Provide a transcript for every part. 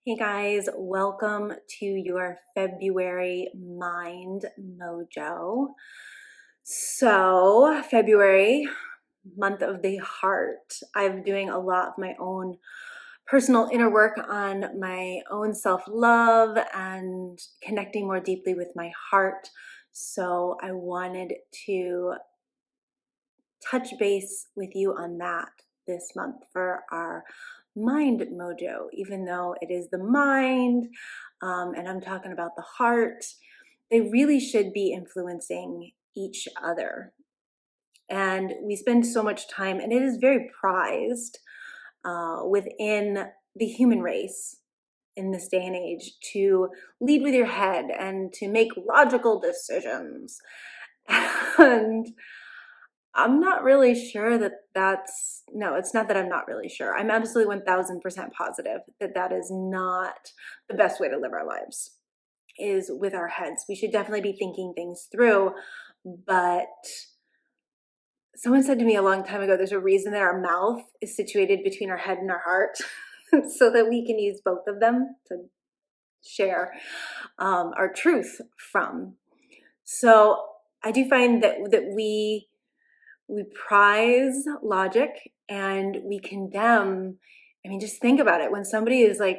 Hey guys, welcome to your February Mind Mojo. So, February, month of the heart. I'm doing a lot of my own personal inner work on my own self-love and connecting more deeply with my heart. So, I wanted to touch base with you on that this month for our mind mojo, even though it is the mind, and I'm talking about the heart. They really should be influencing each other. And we spend so much time, and it is very prized within the human race in this day and age to lead with your head and to make logical decisions. And I'm not really sure no, it's not that I'm not really sure. I'm absolutely 1000% positive that that is not the best way to live our lives, is with our heads. We should definitely be thinking things through. But someone said to me a long time ago, there's a reason that our mouth is situated between our head and our heart so that we can use both of them to share our truth from. So I do find that we prize logic and we condemn. I mean, just think about it. When somebody is like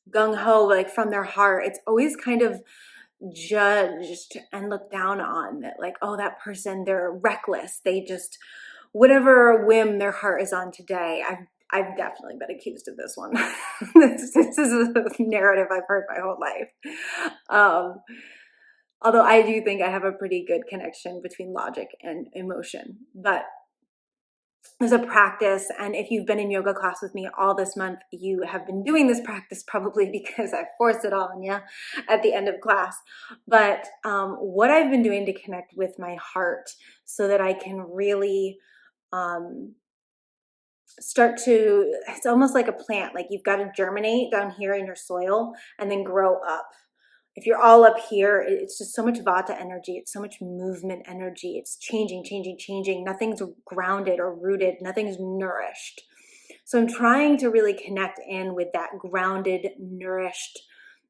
gung-ho, like from their heart, it's always kind of judged and looked down on, that like, oh, that person, they're reckless. They just, whatever whim their heart is on today. I've definitely been accused of this one. This is a narrative I've heard my whole life. Although I do think I have a pretty good connection between logic and emotion. But there's a practice, and if you've been in yoga class with me all this month, you have been doing this practice probably because I forced it on you at the end of class. But what I've been doing to connect with my heart so that I can really start to, it's almost like a plant, like you've got to germinate down here in your soil and then grow up. If you're all up here, it's just so much vata energy. It's so much movement energy. It's changing, changing, changing. Nothing's grounded or rooted. Nothing's nourished. So I'm trying to really connect in with that grounded, nourished,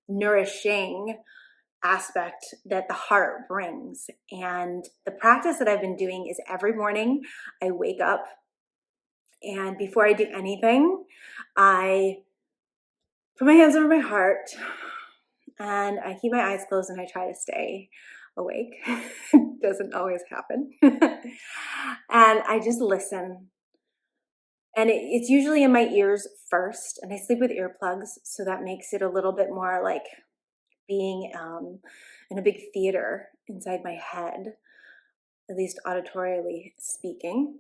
nourishing aspect that the heart brings. And the practice that I've been doing is every morning I wake up, and before I do anything, I put my hands over my heart and I keep my eyes closed and I try to stay awake. Doesn't always happen. And I just listen. And it's usually in my ears first. And I sleep with earplugs, so that makes it a little bit more like being in a big theater inside my head, at least auditorially speaking.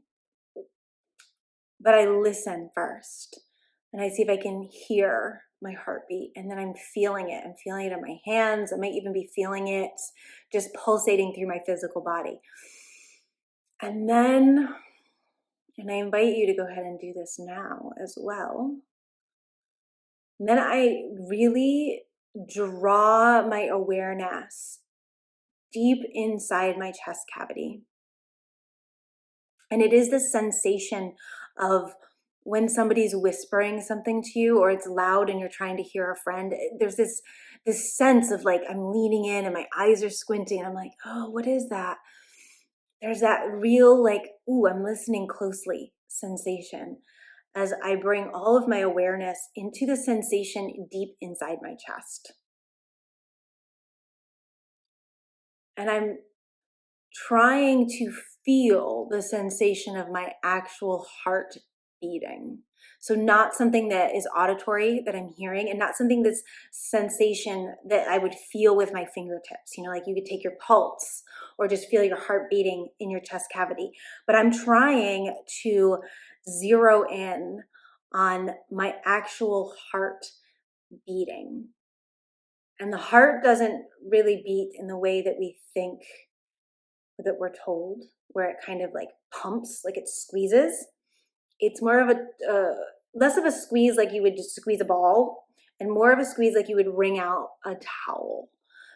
But I listen first and I see if I can hear my heartbeat, and then I'm feeling it. I'm feeling it in my hands. I might even be feeling it just pulsating through my physical body. And I invite you to go ahead and do this now as well. And then I really draw my awareness deep inside my chest cavity. And it is the sensation of when somebody's whispering something to you, or it's loud and you're trying to hear a friend. There's this sense of like, I'm leaning in and my eyes are squinting and I'm like, oh, what is that? There's that real like, ooh, I'm listening closely sensation as I bring all of my awareness into the sensation deep inside my chest. And I'm trying to feel the sensation of my actual heart beating. So not something that is auditory that I'm hearing, and not something that's sensation that I would feel with my fingertips. You know, like you could take your pulse or just feel your heart beating in your chest cavity. But I'm trying to zero in on my actual heart beating. And the heart doesn't really beat in the way that we think, that we're told, where it kind of like pumps, like it squeezes. It's more of a less of a squeeze like you would just squeeze a ball, and more of a squeeze like you would wring out a towel.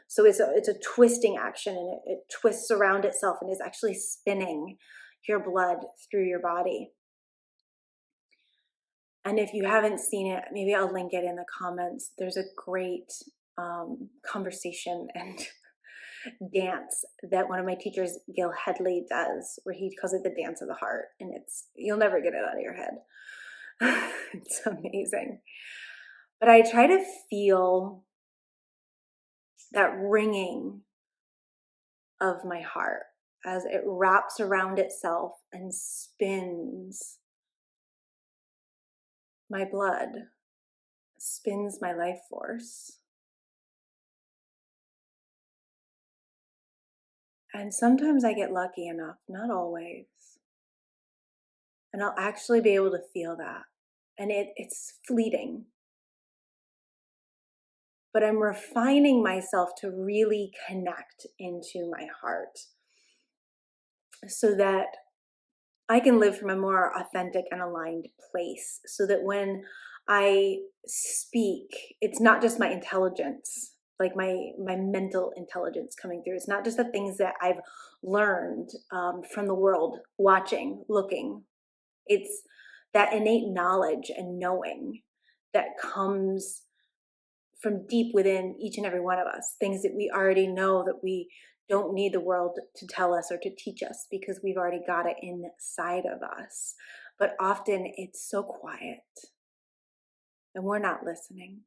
So it's a twisting action, and it twists around itself and is actually spinning your blood through your body. And if you haven't seen it, maybe I'll link it in the comments. There's a great conversation and dance that one of my teachers, Gil Headley, does, where he calls it the dance of the heart. And you'll never get it out of your head. It's amazing. But I try to feel that ringing of my heart as it wraps around itself and spins my blood, spins my life force. And sometimes I get lucky enough, not always, and I'll actually be able to feel that. And it's fleeting. But I'm refining myself to really connect into my heart so that I can live from a more authentic and aligned place, so that when I speak, it's not just my intelligence, like my mental intelligence coming through. It's not just the things that I've learned from the world, watching, looking. It's that innate knowledge and knowing that comes from deep within each and every one of us, things that we already know, that we don't need the world to tell us or to teach us, because we've already got it inside of us. But often it's so quiet and we're not listening.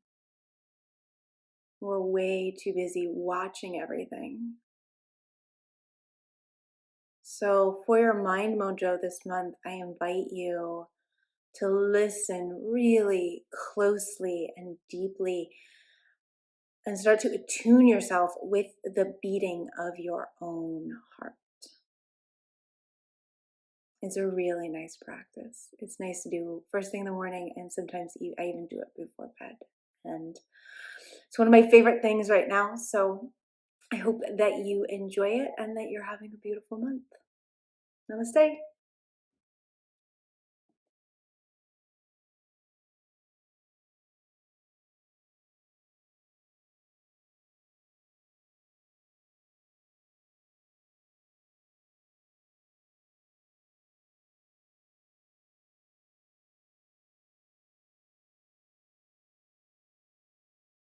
We're way too busy watching everything. So for your Mind Mojo this month, I invite you to listen really closely and deeply and start to attune yourself with the beating of your own heart. It's a really nice practice. It's nice to do first thing in the morning, and sometimes I even do it before bed. And it's one of my favorite things right now. So I hope that you enjoy it and that you're having a beautiful month. Namaste.